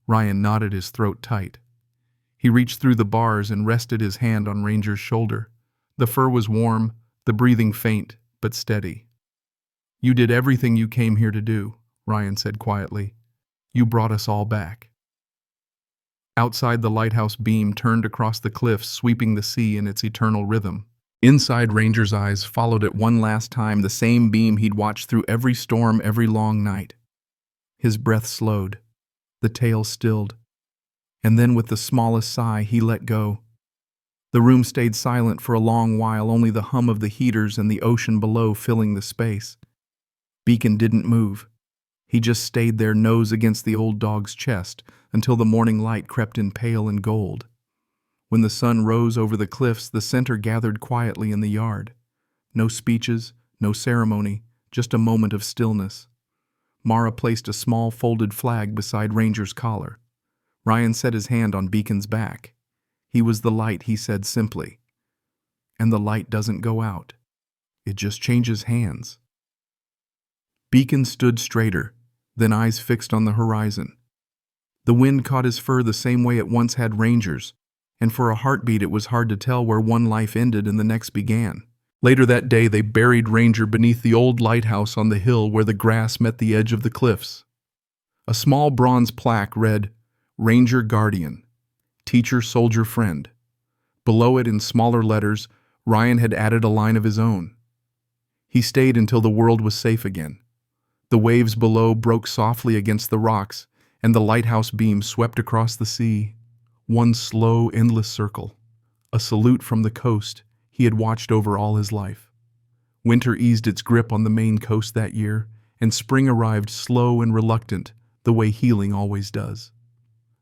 Ryan knotted his throat tight. He reached through the bars and rested his hand on Ranger's shoulder. The fur was warm, the breathing faint, but steady. "You did everything you came here to do," Ryan said quietly. "You brought us all back." Outside, the lighthouse beam turned across the cliffs, sweeping the sea in its eternal rhythm. Inside, Ranger's eyes followed it one last time, the same beam he'd watched through every storm, every long night. His breath slowed, the tale stilled, and then with the smallest sigh, he let go. The room stayed silent for a long while, only the hum of the heaters and the ocean below filling the space. Beacon didn't move. He just stayed there, nose against the old dog's chest, until the morning light crept in pale and gold. When the sun rose over the cliffs, the center gathered quietly in the yard. No speeches, no ceremony, just a moment of stillness. Mara placed a small folded flag beside Ranger's collar. Ryan set his hand on Beacon's back. "He was the light," he said simply. "And the light doesn't go out. It just changes hands." Beacon stood straighter, then eyes fixed on the horizon. The wind caught his fur the same way it once had Ranger's, and for a heartbeat it was hard to tell where one life ended and the next began. Later that day, they buried Ranger beneath the old lighthouse on the hill where the grass met the edge of the cliffs. A small bronze plaque read, "Ranger Guardian, Teacher Soldier Friend." Below it, in smaller letters, Ryan had added a line of his own. He stayed until the world was safe again. The waves below broke softly against the rocks, and the lighthouse beam swept across the sea. One slow, endless circle. A salute from the coast he had watched over all his life. Winter eased its grip on the Maine coast that year, and spring arrived slow and reluctant, the way healing always does.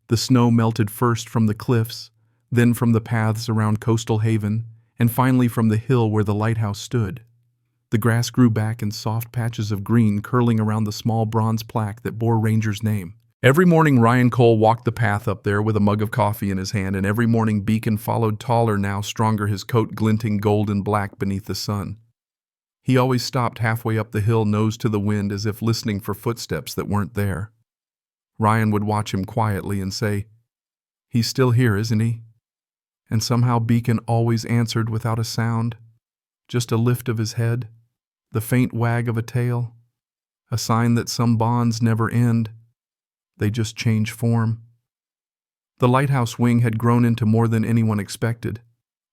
The snow melted first from the cliffs, then from the paths around Coastal Haven, and finally from the hill where the lighthouse stood. The grass grew back in soft patches of green curling around the small bronze plaque that bore Ranger's name. Every morning Ryan Cole walked the path up there with a mug of coffee in his hand, and every morning Beacon followed, taller now, stronger, his coat glinting gold and black beneath the sun. He always stopped halfway up the hill, nose to the wind, as if listening for footsteps that weren't there. Ryan would watch him quietly and say, "He's still here, isn't he?" And somehow Beacon always answered without a sound, just a lift of his head, the faint wag of a tail, a sign that some bonds never end. They just change form. The lighthouse wing had grown into more than anyone expected.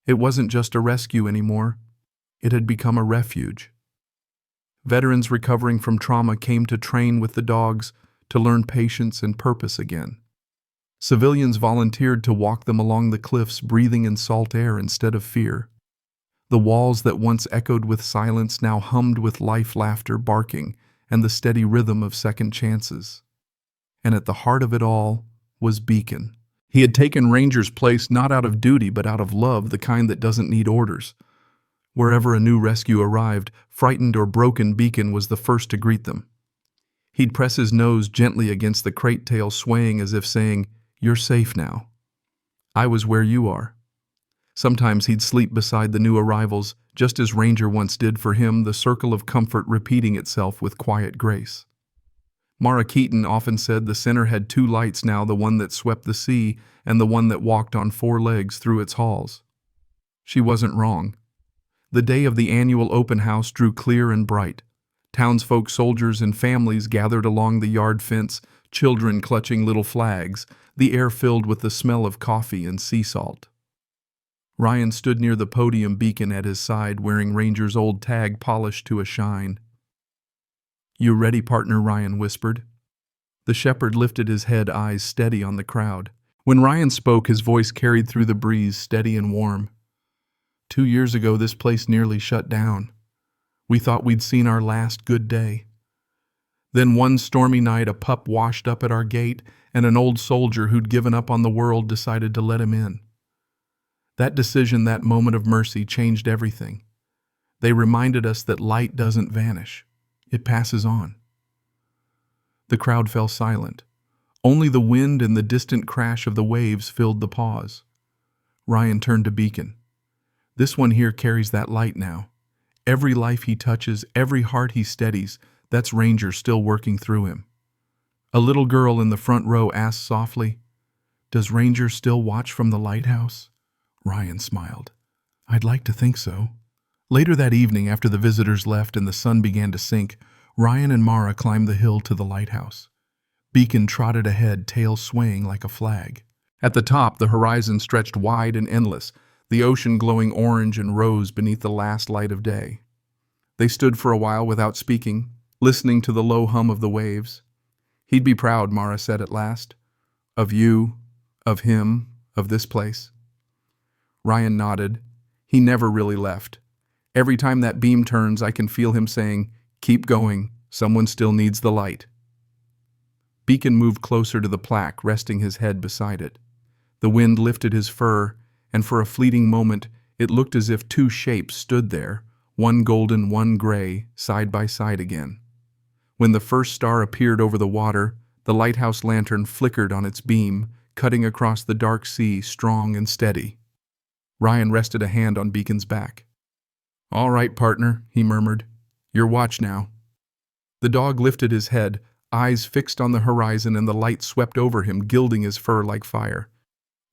It wasn't just a rescue anymore. It had become a refuge. Veterans recovering from trauma came to train with the dogs, to learn patience and purpose again. Civilians volunteered to walk them along the cliffs, breathing in salt air instead of fear. The walls that once echoed with silence now hummed with life, laughter, barking, and the steady rhythm of second chances. And at the heart of it all was Beacon. He had taken Ranger's place not out of duty but out of love, the kind that doesn't need orders. Wherever a new rescue arrived, frightened or broken, Beacon was the first to greet them. He'd press his nose gently against the crate tail, swaying as if saying, "You're safe now. I was where you are." Sometimes he'd sleep beside the new arrivals, just as Ranger once did for him, the circle of comfort repeating itself with quiet grace. Mara Keaton often said the center had two lights now, the one that swept the sea and the one that walked on four legs through its halls. She wasn't wrong. The day of the annual open house drew clear and bright. Townsfolk, soldiers, and families gathered along the yard fence, children clutching little flags, the air filled with the smell of coffee and sea salt. Ryan stood near the podium, Beacon at his side, wearing Ranger's old tag polished to a shine. "You ready, partner?" Ryan whispered. The shepherd lifted his head, eyes steady on the crowd. When Ryan spoke, his voice carried through the breeze, steady and warm. 2 years ago, this place nearly shut down. We thought we'd seen our last good day. Then one stormy night, a pup washed up at our gate, and an old soldier who'd given up on the world decided to let him in. That decision, that moment of mercy, changed everything. They reminded us that light doesn't vanish. It passes on. The crowd fell silent. Only the wind and the distant crash of the waves filled the pause. Ryan turned to Beacon. This one here carries that light now. Every life he touches, every heart he steadies, that's Ranger still working through him. A little girl in the front row asked softly, "Does Ranger still watch from the lighthouse?" Ryan smiled. "I'd like to think so." Later that evening, after the visitors left and the sun began to sink, Ryan and Mara climbed the hill to the lighthouse. Beacon trotted ahead, tail swaying like a flag. At the top, the horizon stretched wide and endless, the ocean glowing orange and rose beneath the last light of day. They stood for a while without speaking, listening to the low hum of the waves. "He'd be proud," Mara said at last. "Of you, of him, of this place." Ryan nodded. "He never really left. Every time that beam turns, I can feel him saying, 'Keep going, someone still needs the light.'" Beacon moved closer to the plaque, resting his head beside it. The wind lifted his fur, and for a fleeting moment it looked as if two shapes stood there, one golden, one gray, side by side again. When the first star appeared over the water, the lighthouse lantern flickered on its beam, cutting across the dark sea, strong and steady. Ryan rested a hand on Beacon's back. "All right, partner," he murmured. "Your watch now." The dog lifted his head, eyes fixed on the horizon, and the light swept over him, gilding his fur like fire.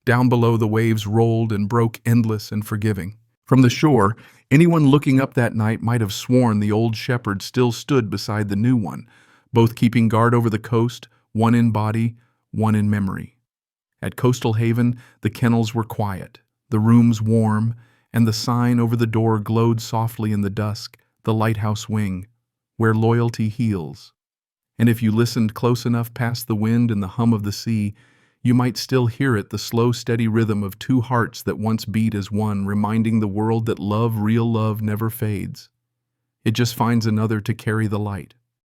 Down below, the waves rolled and broke, endless and forgiving. From the shore, anyone looking up that night might have sworn the old shepherd still stood beside the new one, both keeping guard over the coast, one in body, one in memory. At Coastal Haven, the kennels were quiet, the rooms warm, and the sign over the door glowed softly in the dusk, "The Lighthouse Wing, where loyalty heals." And if you listened close enough past the wind and the hum of the sea, you might still hear it, the slow, steady rhythm of two hearts that once beat as one, reminding the world that love, real love, never fades. It just finds another to carry the light.